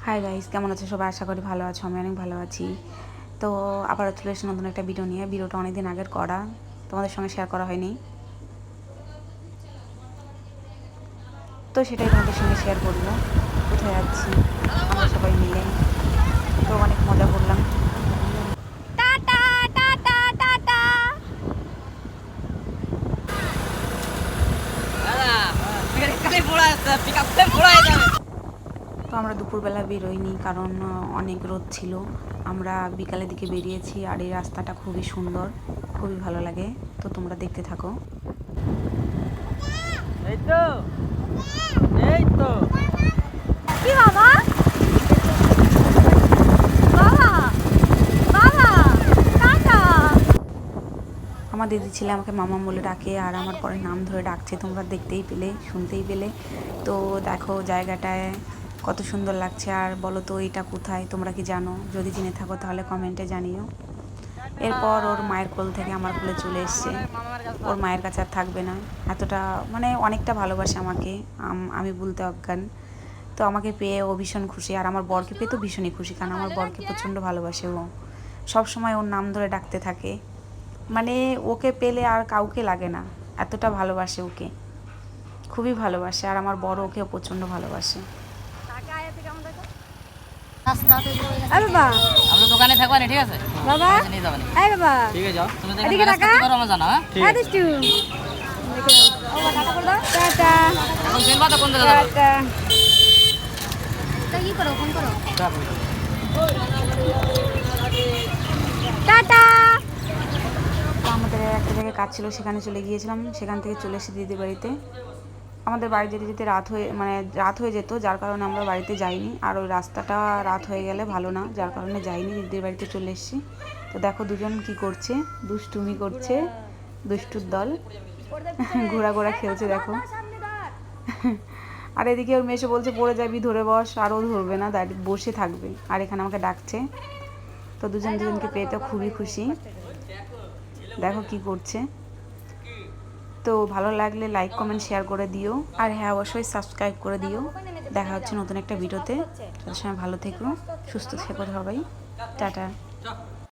Hi guys, কেমন আছো সবাই? আশা করি ভালো আছো। আমি অনেক ভালো আছি। তো আবারও চলে এসেছি নতুন একটা ভিডিও নিয়ে। ভিডিওটা অনেকদিন আগের করা, তোমাদের সঙ্গে শেয়ার করা হয়নি, তো সেটাই তোমাদের সঙ্গে শেয়ার করবো। কোথায় যাচ্ছি আমরা সবাই মিলে, তো অনেক মজা করলাম। Tata tata tata. তো আমরা দুপুরবেলা বেরোইনি, কারণ অনেক রোদ ছিল। আমরা বিকালের দিকে বেরিয়েছি, আর এই রাস্তাটা খুবই সুন্দর, খুবই ভালো লাগে। তো তোমরা দেখতে থাকো। এই তো কি বাবা, বাবা বাবা টাটা। আমার দিদি ছেলে আমাকে মামা বলে ডাকে, আর আমার পরে নাম ধরে ডাকছে। তোমরা দেখতেই পেলে, শুনতেই পেলে। তো দেখো জায়গাটায় কত সুন্দর লাগছে। আর বলো তো এটা কোথায়, তোমরা কি জানো? যদি জেনে থাকো তাহলে কমেন্টে জানিও। এরপর ওর মায়ের কোল থেকে আমার কোলে চলে এসছে। ওর মায়ের কাছে আর থাকবে না। এতটা মানে অনেকটা ভালোবাসে আমাকে, আমি বলতে অজ্ঞান। তো আমাকে পেয়ে ও ভীষণ খুশি, আর আমার বরকে পেয়ে তো ভীষণই খুশি, কারণ আমার বরকে প্রচণ্ড ভালোবাসে ও। সবসময় ওর নাম ধরে ডাকতে থাকে, মানে ওকে পেলে আর কাউকে লাগে না, এতটা ভালোবাসে ওকে, খুবই ভালোবাসে। আর আমার বড় ওকেও প্রচণ্ড ভালোবাসে। বাবা আমরা দোকানে থাকবা না, ঠিক আছে বাবা? নিয়ে যাবেন। এই বাবা ঠিক আছে, যাও তুমি দেখে টাকা করো, আমরা জানা। হ্যাঁ ঠিক আছে। ও টাটা করবা, টাটা। এখন সিনেমা তো কোন জায়গা যাবে? টাটা। তাই কি করো, ফোন করো, টাটা। আমাদের একটা জায়গায় কাজ ছিল, সেখানে চলে গিয়েছিলাম। সেখান থেকে চলে এসে দিদির বাড়িতে। আমাদের বাড়ি যেতে যেতে রাত হয়ে যেত, যার কারণে আমরা বাড়িতে যাইনি। আর ওই রাস্তাটা রাত হয়ে গেলে ভালো না, যার কারণে যাইনি, দিদির বাড়িতে চলে এসেছি। তো দেখো দুজন কি করছে, দুষ্টুমি করছে, দুষ্টুর দল। ঘোরা ঘোরা খেলছে দেখো। আর এদিকে ওর মেয়ে এসে বলছে পড়ে যাবি, ধরে বস। আর ও ধরবে না, দাঁড়িয়ে বসে থাকবে। আর এখানে আমাকে ডাকছে। তো দুজনকে পেয়ে তো খুবই খুশি। দেখো কি করছে। তো ভালো লাগলে লাইক কমেন্ট শেয়ার করে দিও, আর হ্যাঁ অবশ্যই সাবস্ক্রাইব করে দিও। দেখা হচ্ছে নতুন একটা ভিডিওতে। তাদের সময় ভালো থেকো, সুস্থ থেকো সবাই। টাটা।